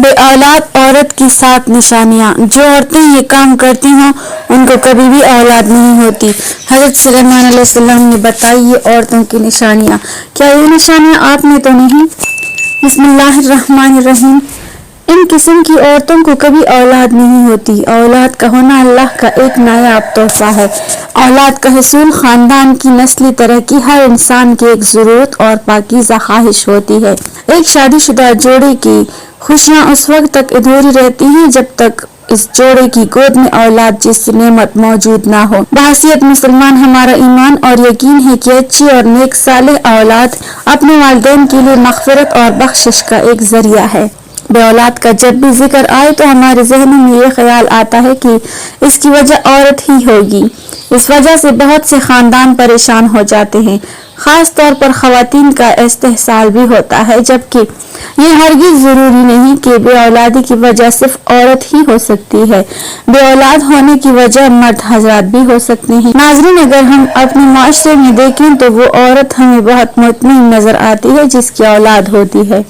بے اولاد عورت کی 7 نشانیاں۔ جو عورتیں یہ کام کرتی ہوں ان کو کبھی بھی اولاد نہیں ہوتی۔ حضرت سلیمان علیہ السلام نے بتائی یہ عورتوں کی نشانیاں۔ کیا یہ نشانیاں آپ نے تو نہیں؟ بسم اللہ الرحمن الرحیم۔ ان قسم کی عورتوں کو کبھی اولاد نہیں ہوتی۔ اولاد کا ہونا اللہ کا ایک نایاب تحفہ ہے۔ اولاد کا حصول خاندان کی نسلی ترقی ہر انسان کی ایک ضرورت اور پاکیزہ خواہش ہوتی ہے۔ ایک شادی شدہ جوڑے کی خوشیاں اس وقت تک ادھوری رہتی ہیں جب تک اس جوڑے کی گود میں اولاد جیسی نعمت موجود نہ ہو۔ بحیثیت مسلمان ہمارا ایمان اور یقین ہے کہ اچھی اور نیک صالح اولاد اپنے والدین کے لیے مغفرت اور بخشش کا ایک ذریعہ ہے۔ بے اولاد کا جب بھی ذکر آئے تو ہمارے ذہنوں میں یہ خیال آتا ہے کہ اس کی وجہ عورت ہی ہوگی۔ اس وجہ سے بہت سے خاندان پریشان ہو جاتے ہیں، خاص طور پر خواتین کا استحصال بھی ہوتا ہے، جبکہ یہ ہرگز ضروری نہیں کہ بے اولادی کی وجہ صرف عورت ہی ہو سکتی ہے۔ بے اولاد ہونے کی وجہ مرد حضرات بھی ہو سکتے ہیں۔ ناظرین، اگر ہم اپنے معاشرے میں دیکھیں تو وہ عورت ہمیں بہت مطمئن نظر آتی ہے جس کی اولاد ہوتی ہے،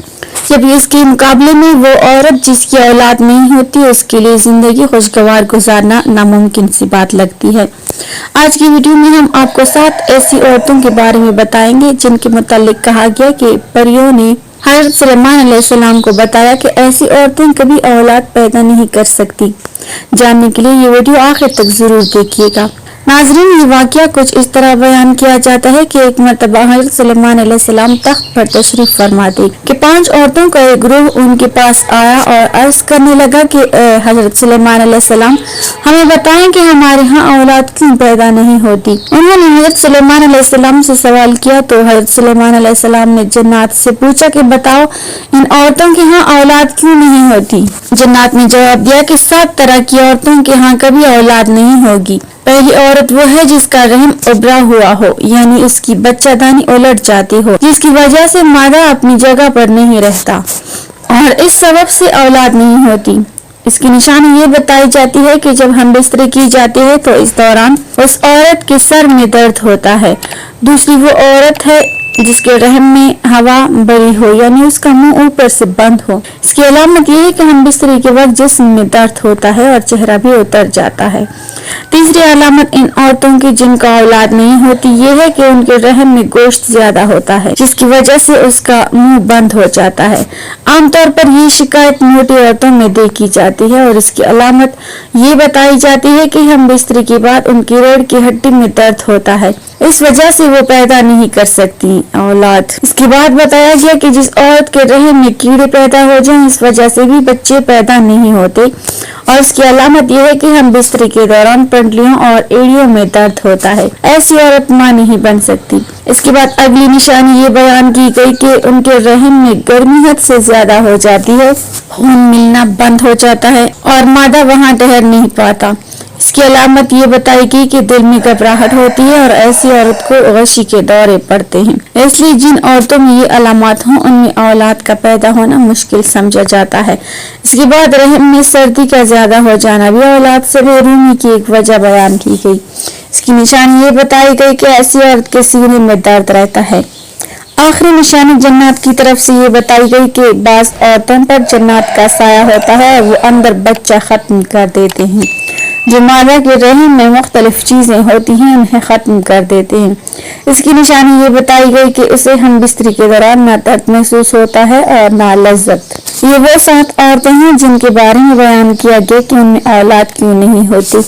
جبکہ اس کے مقابلے میں وہ عورت جس کی اولاد نہیں ہوتی اس کے لیے زندگی خوشگوار گزارنا ناممکن سی بات لگتی ہے۔ آج کی ویڈیو میں ہم آپ کو 7 ایسی عورتوں کے بارے میں بتائیں گے جن کے متعلق کہا گیا کہ پریوں نے حضرت سلیمان علیہ السلام کو بتایا کہ ایسی عورتیں کبھی اولاد پیدا نہیں کر سکتی۔ جاننے کے لیے یہ ویڈیو آخر تک ضرور دیکھیے گا۔ ناظرین، یہ واقعہ کچھ اس طرح بیان کیا جاتا ہے کہ ایک مرتبہ حضرت سلیمان علیہ السلام تخت پر تشریف فرما تھے کہ 5 عورتوں کا ایک گروہ ان کے پاس آیا اور عرض کرنے لگا کہ اے حضرت سلیمان علیہ السلام، ہمیں بتائیں کہ ہمارے ہاں اولاد کیوں پیدا نہیں ہوتی۔ انہوں نے حضرت سلیمان علیہ السلام سے سوال کیا تو حضرت سلیمان علیہ السلام نے جنات سے پوچھا کہ بتاؤ ان عورتوں کے ہاں اولاد کیوں نہیں ہوتی۔ جنات نے جواب دیا کہ 7 طرح کی عورتوں کے ہاں کبھی اولاد نہیں ہوگی۔ پہلی عورت وہ ہے جس کا رحم ابھرا ہوا ہو، یعنی اس کی بچہ دانی الٹ جاتی ہو، جس کی وجہ سے مادہ اپنی جگہ پر نہیں رہتا اور اس سبب سے اولاد نہیں ہوتی۔ اس کی نشانی یہ بتائی جاتی ہے کہ جب ہم بستری کی جاتی ہے تو اس دوران اس عورت کے سر میں درد ہوتا ہے۔ دوسری وہ عورت ہے جس کے رحم میں ہوا بری ہو، یعنی اس کا منہ اوپر سے بند ہو۔ اس کی علامت یہ ہے کہ ہم بستری کے وقت جسم میں درد ہوتا ہے اور چہرہ بھی اتر جاتا ہے۔ تیسری علامت ان عورتوں کی جن کا اولاد نہیں ہوتی یہ ہے کہ ان کے رحم میں گوشت زیادہ ہوتا ہے، جس کی وجہ سے اس کا منہ بند ہو جاتا ہے۔ عام طور پر یہ شکایت موٹی عورتوں میں دیکھی جاتی ہے اور اس کی علامت یہ بتائی جاتی ہے کہ ہم بستری کے بعد ان کی ریڑھ کی ہڈی میں درد ہوتا ہے، اس وجہ سے وہ پیدا نہیں کر سکتی اولاد۔ اس کے بعد بتایا گیا کہ جس عورت کے رحم میں کیڑے پیدا ہو جائیں اس وجہ سے بھی بچے پیدا نہیں ہوتے اور اس کی علامت یہ ہے کہ ہم بستری کے دوران پنڈلیوں اور ایڑیوں میں درد ہوتا ہے، ایسی عورت ماں نہیں بن سکتی۔ اس کے بعد اگلی نشانی یہ بیان کی گئی کہ ان کے رحم میں گرمی حد سے زیادہ ہو جاتی ہے، خون ملنا بند ہو جاتا ہے اور مادہ وہاں ٹھہر نہیں پاتا۔ اس کی علامت یہ بتائی گئی کہ دل میں گھبراہٹ ہوتی ہے اور ایسی عورت کو غشی کے دورے پڑتے ہیں۔ اس لیے جن عورتوں میں یہ علامات ہوں ان میں اولاد کا پیدا ہونا مشکل سمجھا جاتا ہے۔ اس کے بعد رحم میں سردی کا زیادہ ہو جانا بھی اولاد سے محرومی کی ایک وجہ بیان کی گئی۔ اس کی نشانی یہ بتائی گئی کہ ایسی عورت کے سینے میں درد رہتا ہے۔ آخری نشانی جنات کی طرف سے یہ بتائی گئی کہ بعض عورتوں پر جنات کا سایہ ہوتا ہے اور وہ اندر بچہ ختم کر دیتے ہیں۔ جو مادہ کے رحم میں مختلف چیزیں ہوتی ہیں انہیں ختم کر دیتے ہیں۔ اس کی نشانی یہ بتائی گئی کہ اسے ہم بستری کے دوران نہ درد محسوس ہوتا ہے اور نہ لذت۔ یہ وہ 7 عورتیں ہیں جن کے بارے میں بیان کیا گیا کہ ان میں اولاد کیوں نہیں ہوتی۔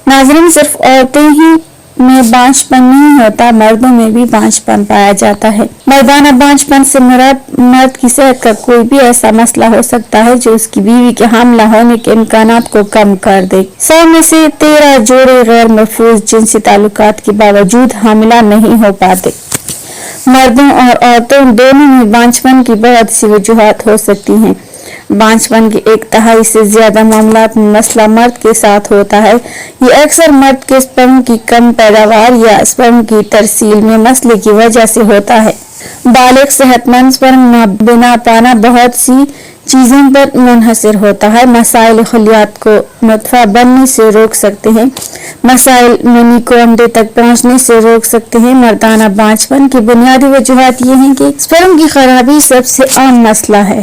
ناظرین، صرف عورتیں ہی میں بانجھ پن نہیں ہوتا، مردوں میں بھی بانجھ پن پایا جاتا ہے۔ مردانہ بانجھ پن سے مراد مرد کی صحت کا کوئی بھی ایسا مسئلہ ہو سکتا ہے جو اس کی بیوی کے حاملہ ہونے کے امکانات کو کم کر دے۔ 100 میں سے 13 جوڑے غیر محفوظ جنسی تعلقات کے باوجود حاملہ نہیں ہو پاتے۔ مردوں اور عورتوں دونوں میں بانجھ پن کی بہت سی وجوہات ہو سکتی ہیں۔ بانجھ پن کے 1/3 سے زیادہ معاملات میں مسئلہ مرد کے ساتھ ہوتا ہے۔ یہ اکثر مرد کے سپرم کی کم پیداوار یا سپرم کی ترسیل میں مسئلے کی وجہ سے ہوتا ہے۔ بالغ صحت مند سپرم بنا پانا بہت سی چیزوں پر منحصر ہوتا ہے۔ مسائل خلیات کو نطفہ بننے سے روک سکتے ہیں، مسائل منی کو انڈے تک پہنچنے سے روک سکتے ہیں۔ مردانہ بانجھ پن کی بنیادی وجوہات یہ ہیں کہ سپرم کی خرابی سب سے عام مسئلہ ہے،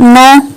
9